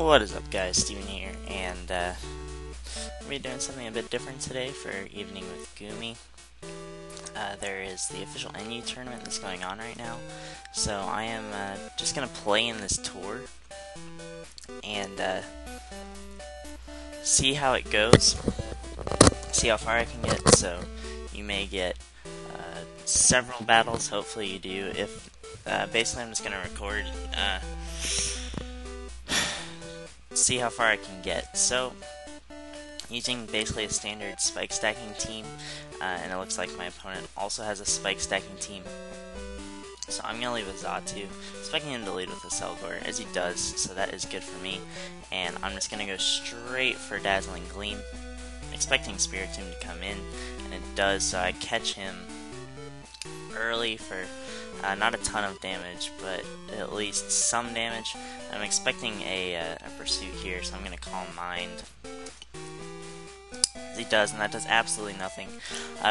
What is up, guys? Steven here, and we're doing something a bit different today for Evening with Goomy. There is the official NU tournament that's going on right now, so I am just gonna play in this tour and see how it goes, see how far I can get. So you may get several battles. Hopefully you do. If basically I'm just gonna record. See how far I can get. So, using basically a standard spike stacking team, and it looks like my opponent also has a spike stacking team. So I'm gonna leave with Zatu, expecting him to lead with a Selgor, as he does, so that is good for me. And I'm just gonna go straight for Dazzling Gleam, expecting Spiritomb to come in, and it does, so I catch him early for not a ton of damage, but at least some damage. I'm expecting a pursuit here, so I'm going to call Mind. He does, and that does absolutely nothing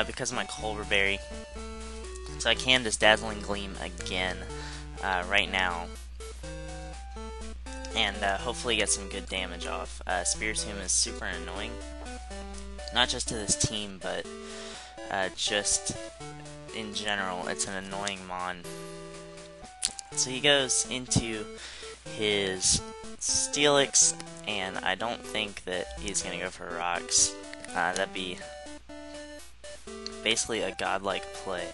because of my Culver Berry. So I can just Dazzling Gleam again right now, and hopefully get some good damage off. Spiritomb is super annoying, not just to this team, but just in general. It's an annoying mon. So he goes into his Steelix, and I don't think that he's gonna go for rocks. That'd be basically a godlike play.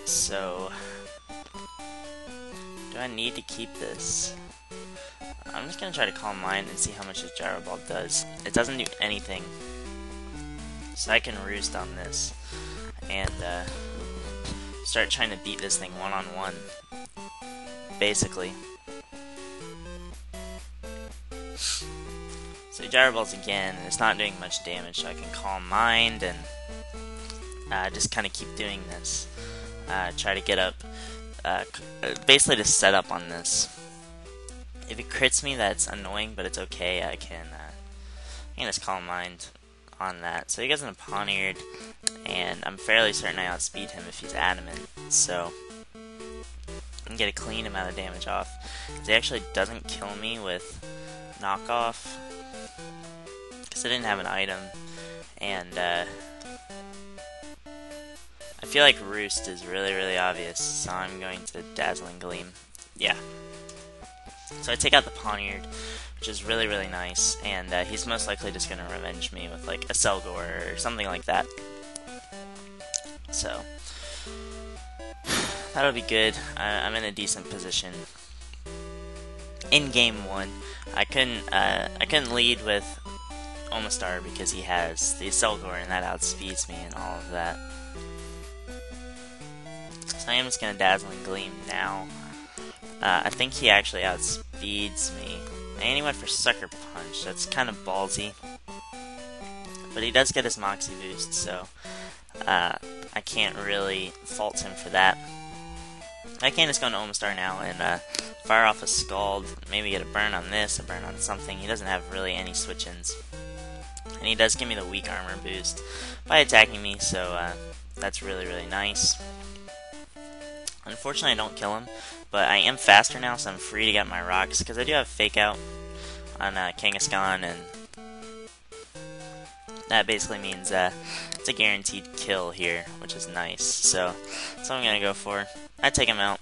So do I need to keep this? I'm just gonna try to Calm Mind and see how much his Gyro Ball does. It doesn't do anything, so I can roost on this and start trying to beat this thing one-on-one, basically. So Gyro Balls again, and it's not doing much damage, so I can Calm Mind and just kind of keep doing this. Try to get up, basically to set up on this. If it crits me, that's annoying, but it's okay. I can just Calm Mind on that. So he goes into Pawniard, and I'm fairly certain I outspeed him if he's adamant. So I can get a clean amount of damage off. He actually doesn't kill me with knockoff because I didn't have an item, and I feel like Roost is really obvious. So I'm going to Dazzling Gleam. Yeah. So I take out the Pawniard, which is really nice, and he's most likely just going to revenge me with like a Selgor or something like that. So that'll be good. I'm in a decent position. In game 1, I couldn't lead with Omastar because he has the Selgor, and that outspeeds me and all of that. So I am just going to Dazzling Gleam now. I think he actually outspeeds me. And he went for Sucker Punch. That's kind of ballsy. But he does get his Moxie boost, so I can't really fault him for that. I can just go into Omastar now and fire off a Scald. Maybe get a burn on this, a burn on something. He doesn't have really any switch-ins. And he does give me the weak armor boost by attacking me, so that's really nice. Unfortunately, I don't kill him, but I am faster now, so I'm free to get my rocks, because I do have Fake Out on Kangaskhan, and that basically means it's a guaranteed kill here, which is nice. So that's what I'm going to go for. I take him out,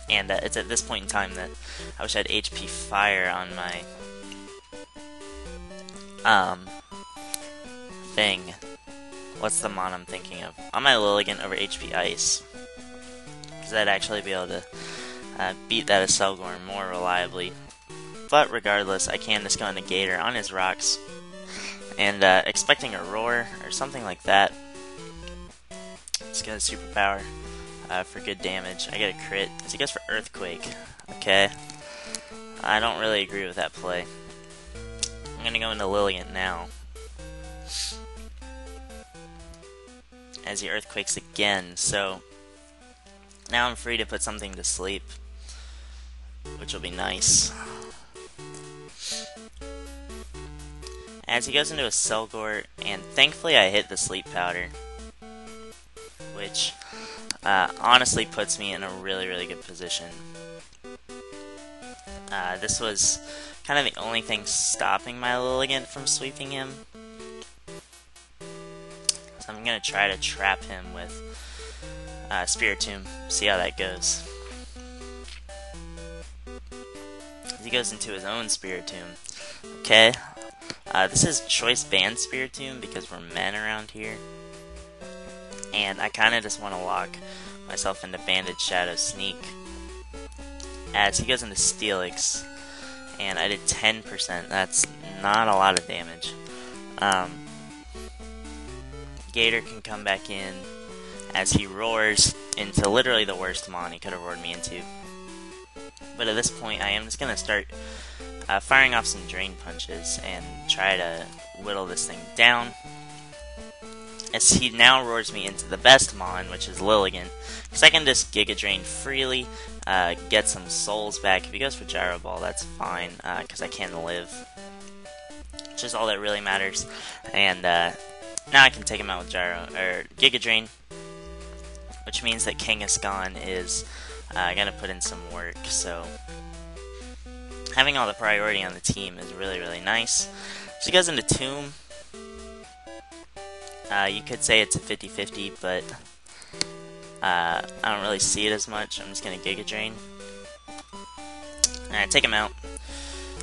and it's at this point in time that I wish I had HP Fire on my thing. What's the mon I'm thinking of? On my Lilligant over HP Ice. Because I'd actually be able to beat that Selgor more reliably. But regardless, I can just go into Gator on his rocks. And expecting a Roar or something like that. Just get a Superpower for good damage. I get a crit. Because he goes for Earthquake. Okay. I don't really agree with that play. I'm going to go into Lilligant now. As he Earthquakes again, so now I'm free to put something to sleep, which will be nice. As he goes into a Selgor, and thankfully I hit the Sleep Powder, which honestly puts me in a really, really good position. This was kind of the only thing stopping my Lilligant from sweeping him. So I'm going to try to trap him with Spirit Tomb, see how that goes. He goes into his own Spirit Tomb. Okay. This is choice banned Spirit Tomb because we're men around here. And I kind of just want to lock myself into Banded Shadow Sneak. As he goes into Steelix, and I did 10%. That's not a lot of damage. Gator can come back in as he roars into literally the worst mon he could have roared me into. But at this point, I am just going to start firing off some Drain Punches and try to whittle this thing down. As he now roars me into the best mon, which is Lilligant, because I can just Giga Drain freely, get some souls back. If he goes for Gyro Ball, that's fine, because I can live, which is all that really matters. And now I can take him out with Giga Drain, which means that Kangaskhan is gonna put in some work. So having all the priority on the team is really, really nice. So he goes into Tomb. You could say it's a 50-50, but I don't really see it as much. I'm just going to Giga Drain. Alright, take him out.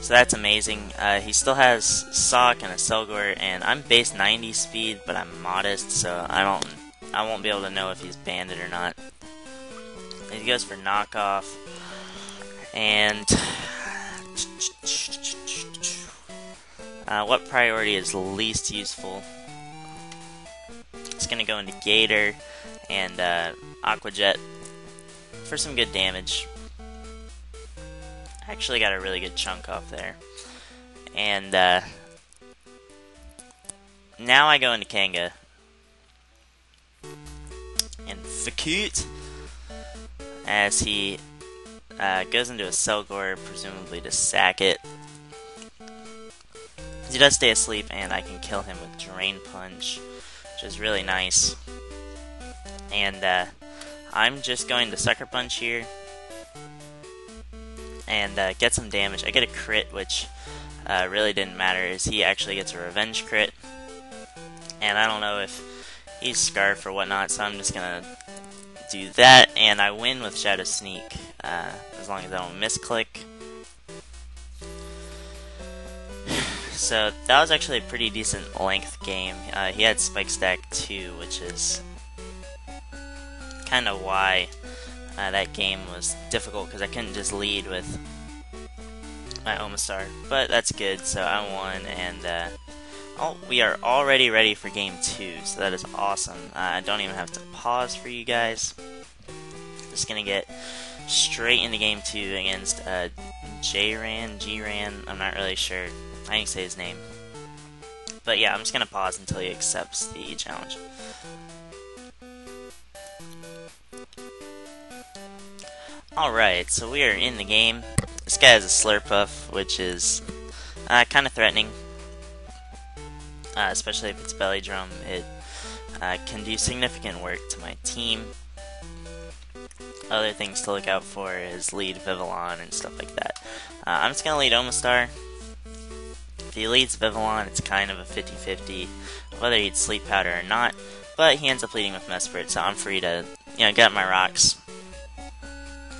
So that's amazing. He still has Sock and a Selgor, and I'm base 90 speed, but I'm modest, so I won't be able to know if he's banded or not. He goes for Knockoff, and what priority is least useful? It's going to go into Gator and Aqua Jet for some good damage. Actually got a really good chunk off there. And now I go into Kanga. And Fakut, as he goes into a Selgor, presumably to sack it. He does stay asleep, and I can kill him with Drain Punch, which is really nice. And I'm just going to Sucker Punch here and get some damage. I get a crit, which really didn't matter, as he actually gets a revenge crit. And I don't know if he's Scarf or whatnot, so I'm just gonna do that, and I win with Shadow Sneak, as long as I don't misclick. So that was actually a pretty decent length game. He had Spike Stack 2, which is kind of why that game was difficult, because I couldn't just lead with my Omastar. But that's good, so I won, and we are already ready for game 2, so that is awesome. I don't even have to pause for you guys. Just gonna get straight into game 2 against G-Ran, I'm not really sure. I didn't say his name. But yeah, I'm just gonna pause until he accepts the challenge. Alright, so we are in the game. This guy has a Slurpuff, which is kind of threatening. Especially if it's Belly Drum. It can do significant work to my team. Other things to look out for is lead Vivillon and stuff like that. I'm just gonna lead Omastar. If he leads Vivillon, it's kind of a 50-50 whether he'd Sleep Powder or not, but he ends up leading with Mesprit, so I'm free to, get my rocks.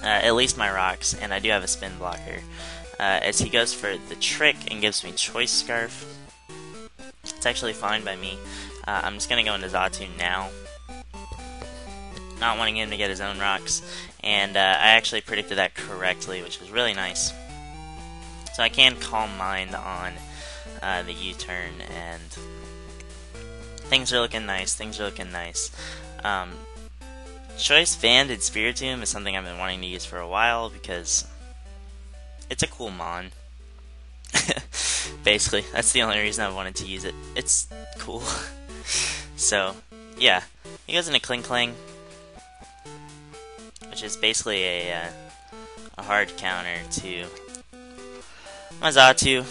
At least my rocks, and I do have a spin blocker. As he goes for the trick and gives me Choice Scarf, it's actually fine by me. I'm just gonna go into Xatu now, not wanting him to get his own rocks, and I actually predicted that correctly, which was really nice. So I can Calm Mind on the U-turn, and things are looking nice, Choice Banded Spiritomb is something I've been wanting to use for a while, because it's a cool mon. Basically, that's the only reason I wanted to use it. It's cool. So, yeah. He goes into Kling Kling, which is basically a hard counter to my Xatu.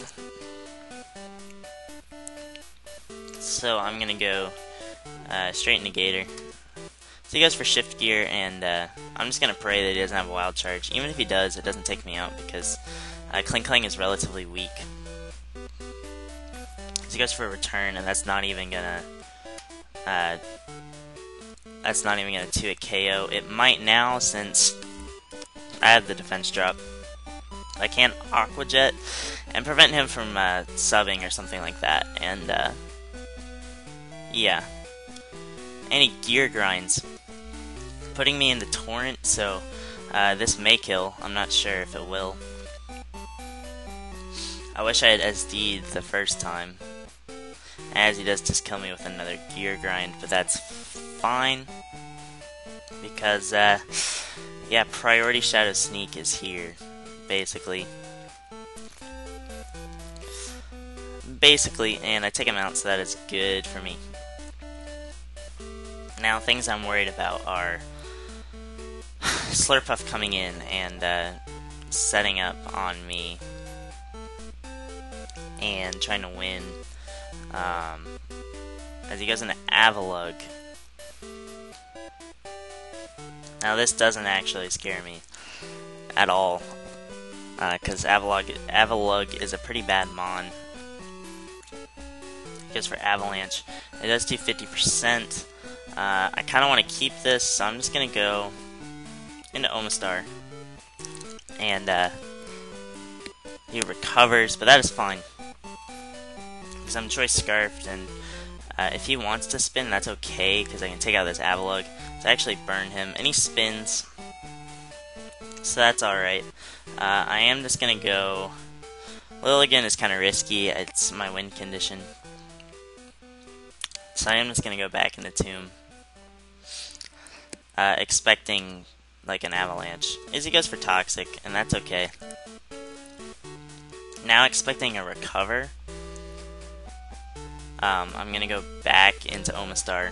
So I'm gonna go straight into Gator. So he goes for Shift shift gear, and I'm just gonna pray that he doesn't have a wild charge. Even if he does, it doesn't take me out because Kling Kling is relatively weak. So he goes for a return, and that's not even gonna 2-hit KO. It might now, since I have the defense drop. I can Aqua Jet and prevent him from subbing or something like that. And yeah. And he gear grinds, putting me in the torrent, so this may kill. I'm not sure if it will. I wish I had SD'd the first time, as he does just kill me with another gear grind, but that's fine, because yeah, priority Shadow Sneak is here, basically, and I take him out, so that is good for me. Now, things I'm worried about are Slurpuff coming in and setting up on me and trying to win. As he goes into Avalugg. Now, this doesn't actually scare me at all, because Avalugg is a pretty bad mon. He goes for Avalanche. It does do 50%. I kind of want to keep this, so I'm just going to go into Omastar. And he recovers, but that is fine, because I'm Choice Scarfed, and if he wants to spin, that's okay, because I can take out this Avalugg to actually burn him, and he spins, so that's alright. I am just going to go... Lilligant is kind of risky, it's my win condition, so I am just going to go back in the tomb, expecting like an Avalanche. Izzy goes for Toxic, and that's okay. Now expecting a recover, I'm gonna go back into Omastar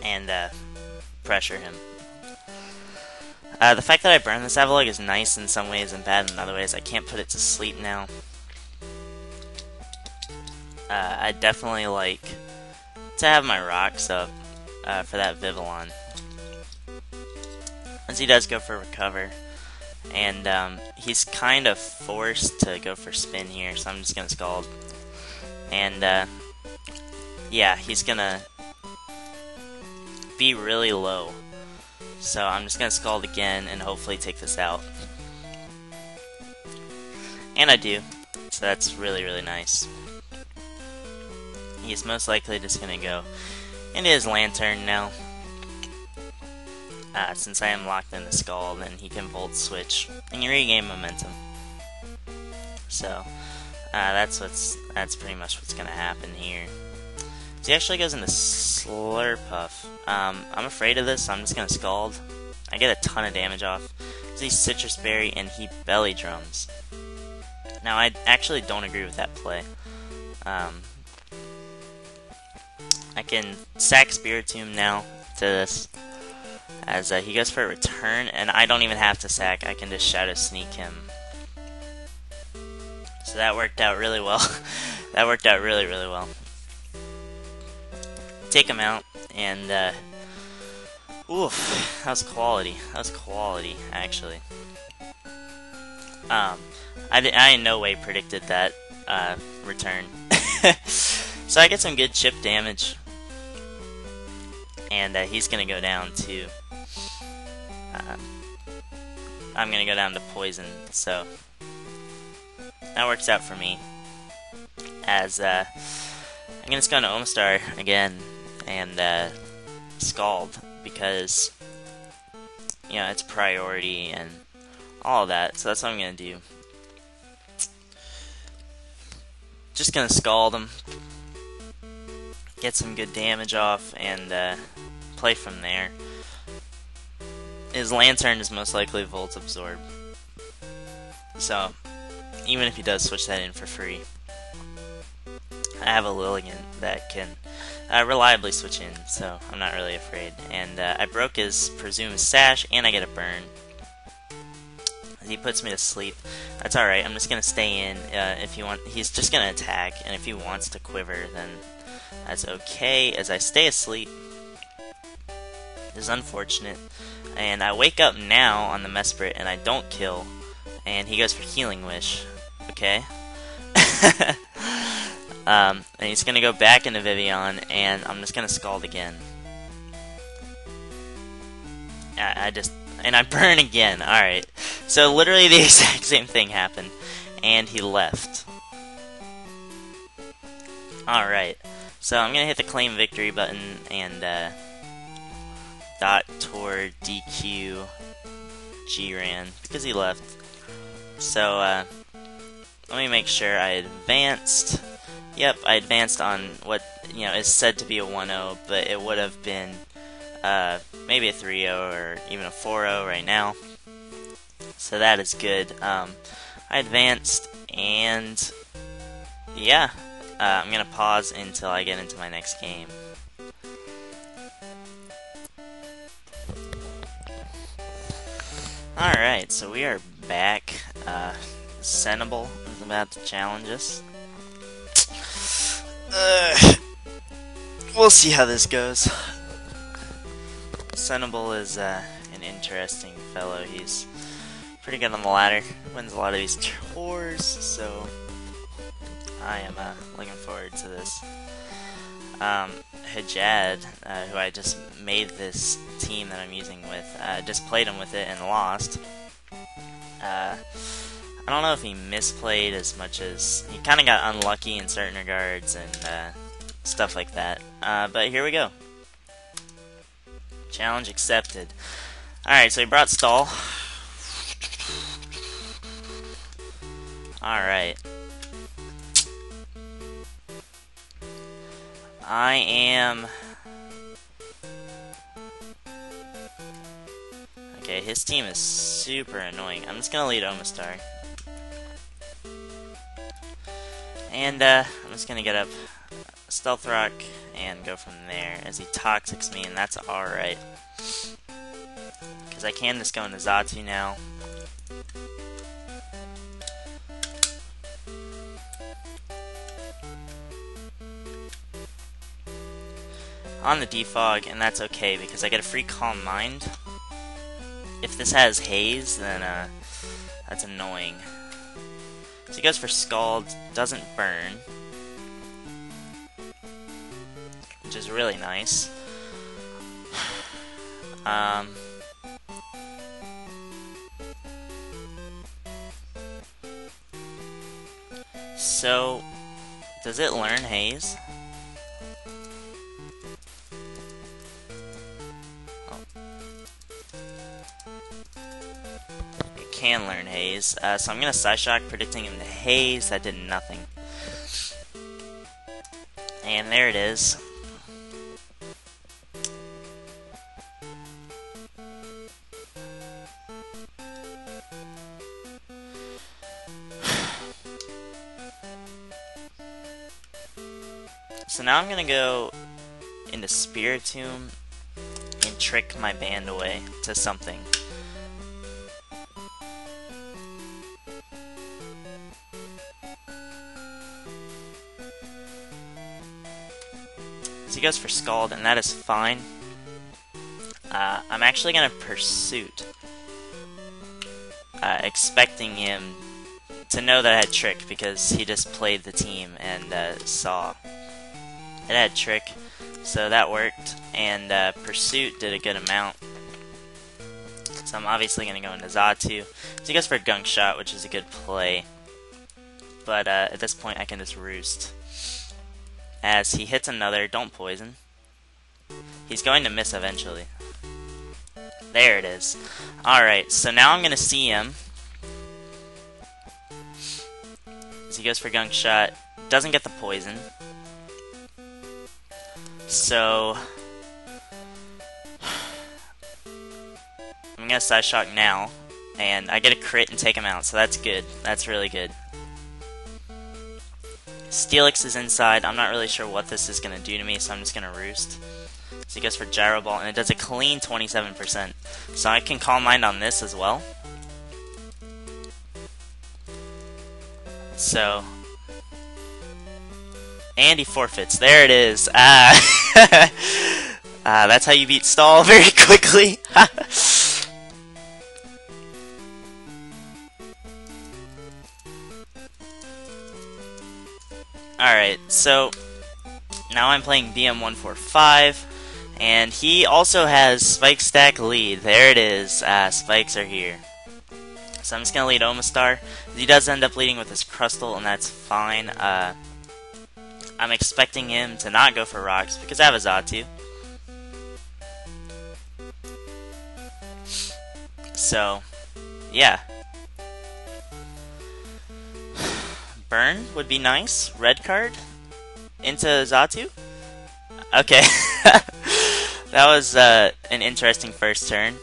and pressure him. The fact that I burn this Avalugg is nice in some ways and bad in other ways. I can't put it to sleep now. I definitely like to have my rocks up for that Vivillon, as he does go for recover, and he's kind of forced to go for spin here, so I'm just gonna Scald, and yeah, he's gonna be really low, so I'm just gonna Scald again and hopefully take this out, and I do, so that's really, really nice. He's most likely just gonna go into his Lantern now, since I am locked in the Scald, and he can Volt Switch and you regain momentum. So that's pretty much what's gonna happen here. So he actually goes into Slurpuff. I'm afraid of this, so I'm just gonna Scald. I get a ton of damage off. So he's Citrus Berry and he Belly Drums. Now, I actually don't agree with that play. I can sack Spiritomb now to this, as he goes for a return, and I don't even have to sack, I can just Shadow Sneak him. So that worked out really well. That worked out really, really well. Take him out, and oof, that was quality. That was quality, actually. I in no way predicted that return. So I get some good chip damage, and he's gonna go down to I'm gonna go down to Poison, so that works out for me, as I'm gonna just go into Omastar again and Scald, because you know it's priority and all of that, so that's what I'm gonna do. Just gonna Scald him, get some good damage off, and play from there. His Lantern is most likely Volt Absorb, so even if he does switch that in for free, I have a Lilligant that can reliably switch in, so I'm not really afraid. And I broke his Presumed Sash, and I get a burn. He puts me to sleep. That's alright, I'm just gonna stay in. If he he's just gonna attack, and if he wants to quiver, then that's okay, as I stay asleep. This is unfortunate. And I wake up now on the Mesprit and I don't kill. And he goes for Healing Wish. Okay. And he's gonna go back into Vivian, and I'm just gonna Scald again. And I burn again. Alright. So literally the exact same thing happened. And he left. Alright. So I'm gonna hit the Claim Victory button and dot toward DQ G-Ran because he left. So let me make sure I advanced. Yep, I advanced on what is said to be a 1-0, but it would have been maybe a 3-0 or even a 4-0 right now. So that is good. I advanced, and yeah, I'm gonna pause until I get into my next game. Alright, so we are back. Senable is about to challenge us. We'll see how this goes. Senable is an interesting fellow. He's pretty good on the ladder. Wins a lot of these tours, so I am looking forward to this. Hajad, who I just made this team that I'm using with, just played him with it and lost. I don't know if he misplayed as much as he kind of got unlucky in certain regards and stuff like that. But here we go. Challenge accepted. Alright, so he brought Stall. Alright. I am... Okay, his team is super annoying. I'm just gonna lead Omastar. And I'm just gonna get up Stealth Rock and go from there as he Toxics me, and that's alright. Because I can just go into Xatu now. On the Defog, and that's okay because I get a free Calm Mind. If this has Haze, then that's annoying. So he goes for Scald, doesn't burn, which is really nice. So, does it learn Haze? Can learn Haze, so I'm gonna Psyshock, predicting him to Haze. That did nothing. And there it is. So now I'm gonna go into Spiritomb and trick my band away to something. He goes for Scald, and that is fine. I'm actually going to Pursuit, expecting him to know that I had Trick, because he just played the team and saw it had Trick, so that worked, and Pursuit did a good amount. So I'm obviously going to go into Xatu. So he goes for a Gunk Shot, which is a good play, but at this point I can just Roost. As he hits another, don't poison. He's going to miss eventually. There it is. Alright, so now I'm going to see him. As he goes for Gunk Shot, doesn't get the poison. So I'm going to Psyshock now, and I get a crit and take him out, so that's good. That's really good. Steelix is inside. I'm not really sure what this is going to do to me, so I'm just going to Roost. So he goes for Gyro Ball, and it does a clean 27%. So I can Calm Mind on this as well. So, and he forfeits. There it is. That's how you beat stall very quickly. Alright, so now I'm playing BM145, and he also has Spike Stack lead. There it is. Spikes are here. So I'm just gonna lead Omastar. He does end up leading with his Crustle, and that's fine. I'm expecting him to not go for rocks because I have a Xatu. So, yeah. Burn would be nice. Red card into Xatu. Okay. That was an interesting first turn.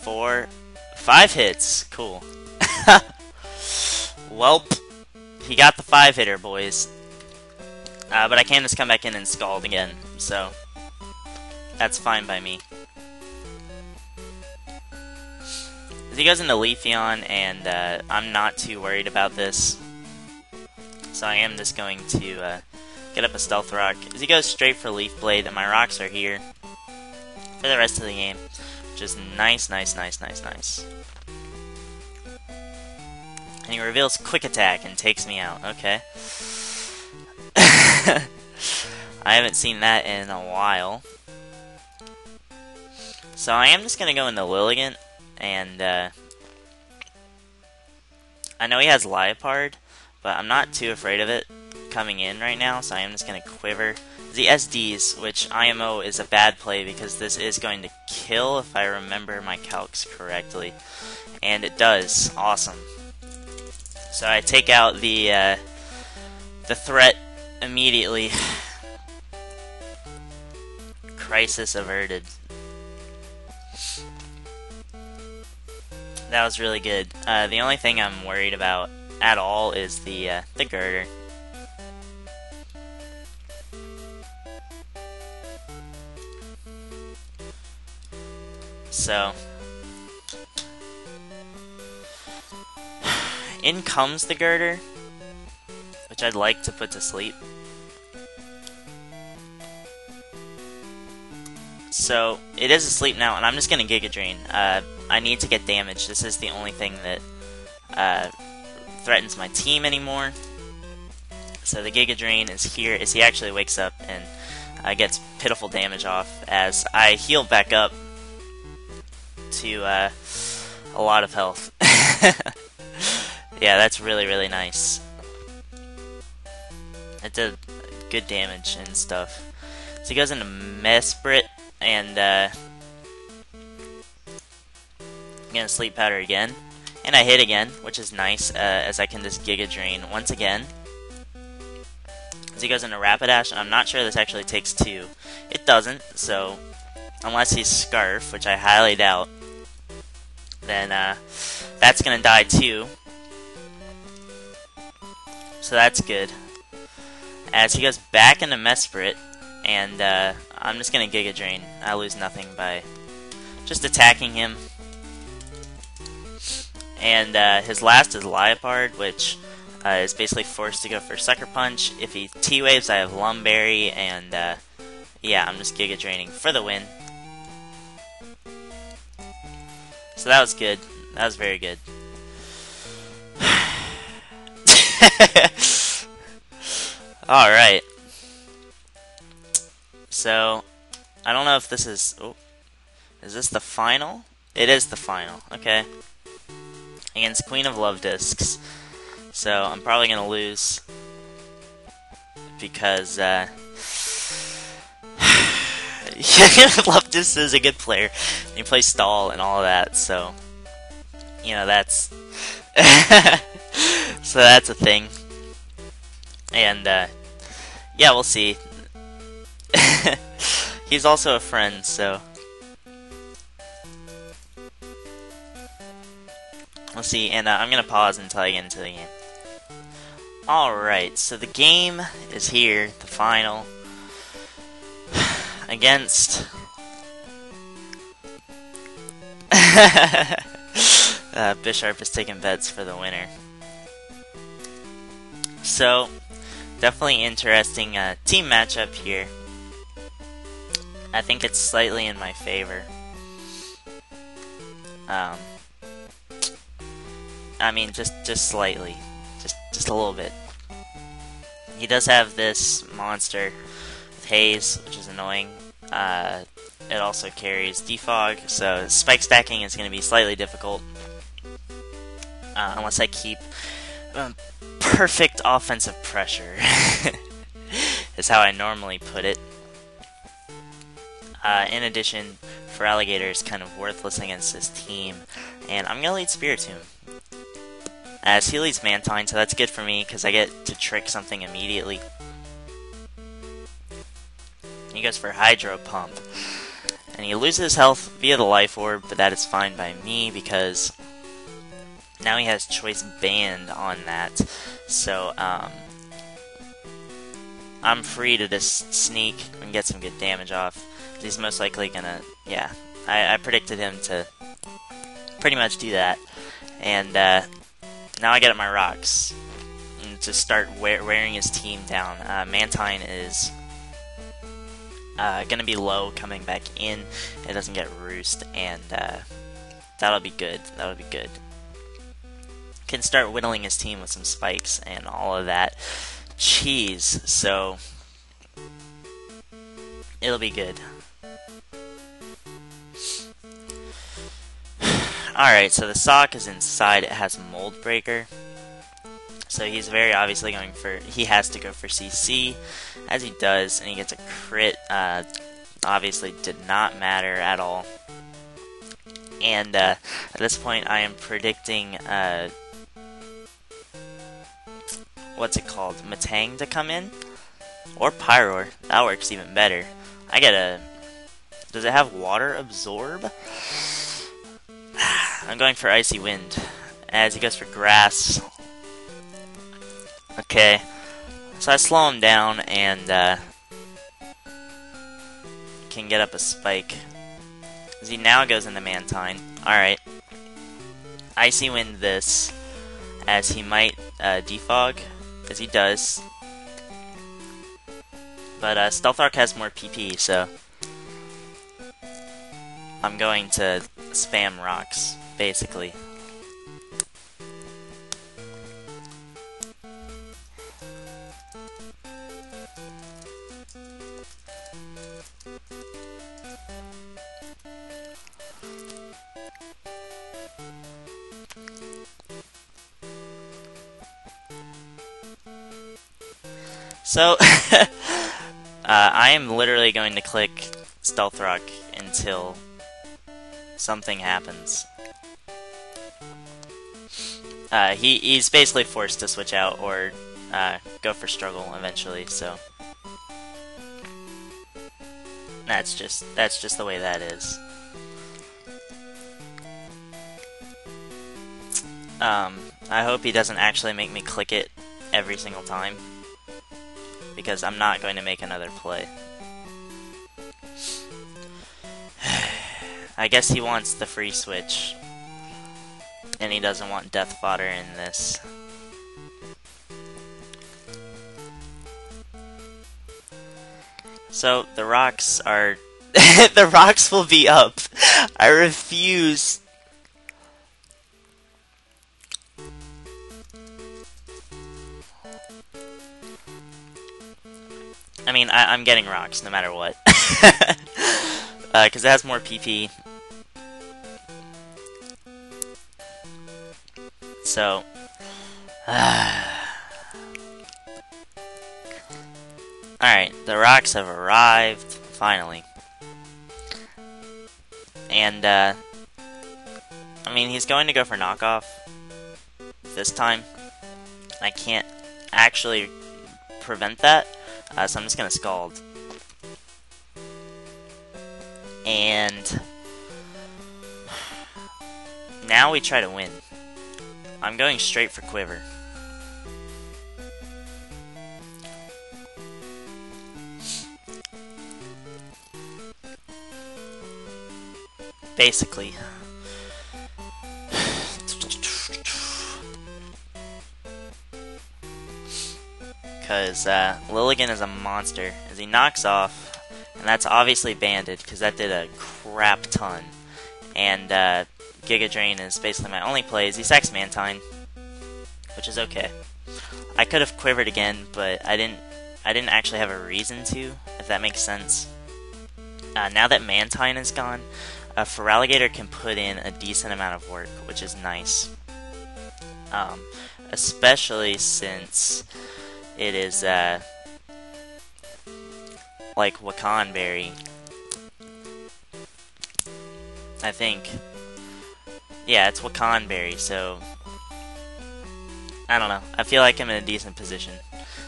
5 hits. Cool. Welp. He got the 5-hitter, boys. But I can just come back in and Scald again. So, that's fine by me. He goes into Leafeon, and I'm not too worried about this. So I am just going to get up a Stealth Rock. As he goes straight for Leaf Blade, and my rocks are here for the rest of the game. Which is nice, nice, nice, nice, nice. And he reveals Quick Attack and takes me out. Okay. I haven't seen that in a while. So I am just going to go into Lilligant. And I know he has Liepard, but I'm not too afraid of it coming in right now, so I am just going to Quiver. The SDs, which IMO is a bad play because this is going to kill if I remember my calcs correctly. And it does. Awesome. So I take out the threat immediately. Crisis averted. That was really good. The only thing I'm worried about at all is the girder. So, in comes the girder, which I'd like to put to sleep. So, it is asleep now, and I'm just going to Giga Drain. I need to get damage. This is the only thing that threatens my team anymore. So the Giga Drain is here as he actually wakes up and gets pitiful damage off as I heal back up to a lot of health. Yeah, that's really, really nice. It did good damage and stuff. So he goes into Mesprit, and I'm gonna Sleep Powder again. And I hit again, which is nice, as I can just Giga Drain once again. As he goes into Rapidash, and I'm not sure this actually takes 2. It doesn't, so unless he's Scarf, which I highly doubt, then that's gonna die too. So that's good. As he goes back into Mesprit, and I'm just gonna Giga Drain. I lose nothing by just attacking him. And his last is Liepard, which is basically forced to go for Sucker Punch. If he T-Waves, I have Lumberry, and yeah, I'm just Giga Draining for the win. So that was good. That was very good. Alright. So, I don't know if this is... Oh, is this the final? It is the final. Okay. Against Queen of Love Discs. So, I'm probably going to lose. Because, Love Discs is a good player. He plays Stall and all of that, so... You know, that's... so that's a thing. And, yeah, we'll see. He's also a friend, so... We'll see, and I'm gonna pause until I get into the game. Alright, so the game is here, the final. Against... Bisharp is taking bets for the winner. So, definitely interesting team matchup here. I think it's slightly in my favor. I mean, just slightly, just a little bit. He does have this monster with haze, which is annoying. It also carries defog, so spike stacking is going to be slightly difficult unless I keep perfect offensive pressure. Is how I normally put it. In addition, for Alligator is kind of worthless against his team, and I'm gonna lead Spiritomb. As he leads Mantine, so that's good for me because I get to trick something immediately. He goes for Hydro Pump, and he loses health via the Life Orb, but that is fine by me because now he has Choice Band on that, so I'm free to just sneak and get some good damage off. He's most likely gonna, yeah, I predicted him to pretty much do that, and now I get up my rocks and to start wearing his team down. Mantine is gonna be low coming back in. It doesn't get roost, and that'll be good. That'll be good. Can start whittling his team with some spikes and all of that cheese, so it'll be good. Alright, so the sock is inside. It has Mold Breaker. So he's very obviously going for... He has to go for CC, as he does, and he gets a crit. Obviously did not matter at all. And at this point I am predicting... what's it called? Matang to come in? Or Pyroar. That works even better. I get a... Does it have Water Absorb? I'm going for Icy Wind, as he goes for Grass. Okay, so I slow him down and can get up a Spike. As he now goes into Mantine. Alright. Icy Wind this, as he might defog, as he does. But Stealth Arc has more PP, so I'm going to spam rocks, basically. So, I am literally going to click Stealth Rock until something happens. He's basically forced to switch out or go for Struggle eventually, so that's just the way that is. I hope he doesn't actually make me click it every single time, because I'm not going to make another play. I guess he wants the free switch, and he doesn't want Death Fodder in this. So, the rocks are... the rocks will be up. I refuse. I mean, I'm getting rocks no matter what. Because it has more PP. So... Alright, the rocks have arrived, finally. And, I mean, he's going to go for knockoff this time. I can't actually prevent that, so I'm just gonna Scald. And now we try to win. I'm going straight for Quiver. Basically. Because Lilligant is a monster. As he knocks off, And that's obviously banded, because that did a crap ton. And Giga Drain is basically my only plays. He sacks Mantine, which is okay. I could have quivered again, but I didn't actually have a reason to, if that makes sense. Now that Mantine is gone, Feraligatr can put in a decent amount of work, which is nice. Especially since it is like Wakan Berry. I think. Yeah, it's Wakan Berry, so I don't know. I feel like I'm in a decent position.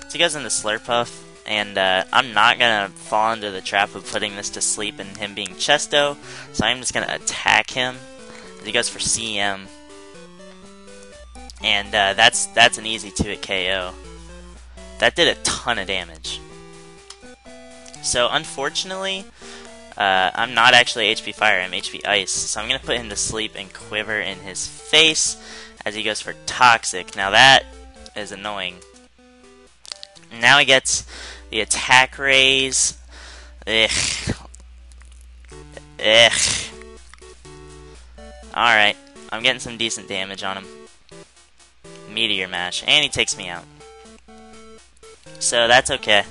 So he goes into Slurpuff, and I'm not gonna fall into the trap of putting this to sleep and him being Chesto, so I'm just gonna attack him. He goes for CM, and that's an easy 2-hit KO. That did a ton of damage. So unfortunately, I'm not actually HP Fire, I'm HP Ice, so I'm gonna put him to sleep and quiver in his face as he goes for Toxic. Now that is annoying. Now he gets the attack raise. Ugh. Alright, I'm getting some decent damage on him. Meteor Mash, and he takes me out. So that's okay.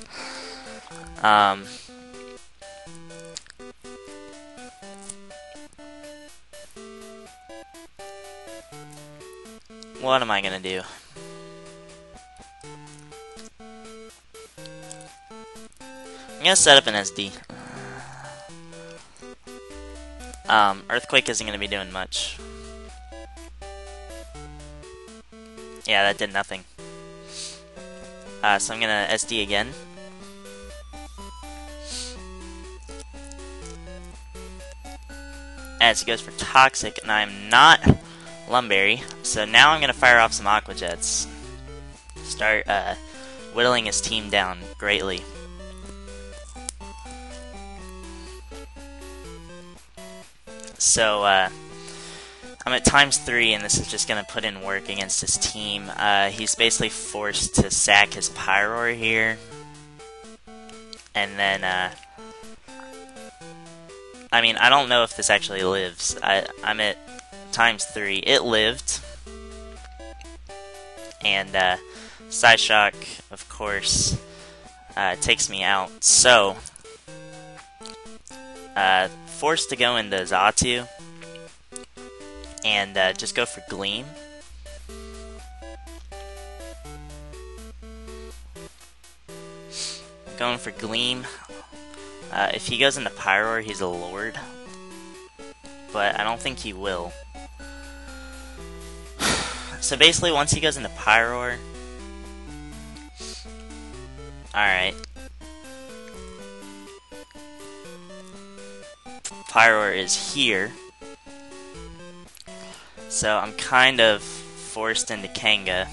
What am I gonna do? I'm gonna set up an SD. Earthquake isn't gonna be doing much. Yeah, that did nothing. So I'm gonna SD again. As he goes for Toxic, and I'm not Lumberry, so now I'm gonna fire off some Aqua Jets. Start whittling his team down greatly. So I'm at ×3, and this is just gonna put in work against his team. He's basically forced to sack his Pyroar here, and then I mean, I don't know if this actually lives. I'm at ×3. It lived. And Psyshock, of course, takes me out. So, forced to go into Xatu. And just go for Gleam. Going for Gleam. If he goes into Pyroar, he's a Lord. But I don't think he will. So basically, once he goes into Pyroar... Alright. Pyroar is here. So I'm kind of forced into Kanga.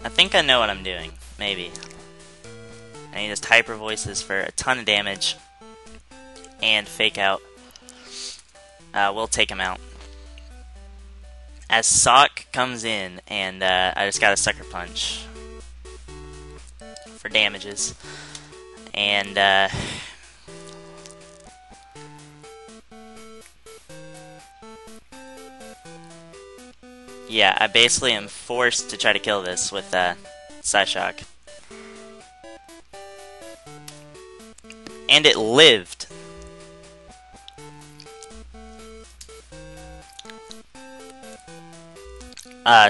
I think I know what I'm doing. Maybe. And he just Hyper Voices for a ton of damage. And Fake Out. We'll take him out. As Sock comes in, and I just got a Sucker Punch for damages. And yeah, I basically am forced to try to kill this with Psyshock. And it lived.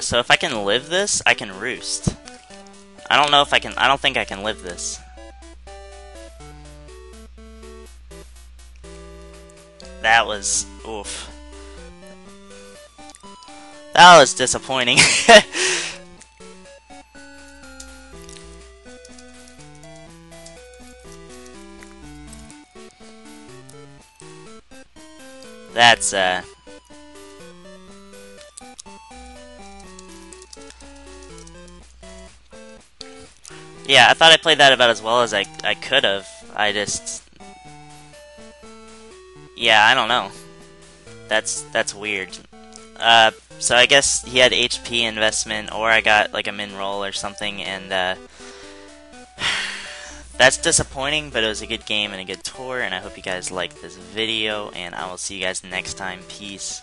So if I can live this, I can Roost. I don't know if I can, I don't think I can live this. That was, oof. That was disappointing. That's, yeah, I thought I played that about as well as I could have. I just... Yeah, I don't know. That's weird. So I guess he had HP investment, or I got like a min roll or something, and that's disappointing, but it was a good game and a good tour, and I hope you guys liked this video, and I will see you guys next time. Peace.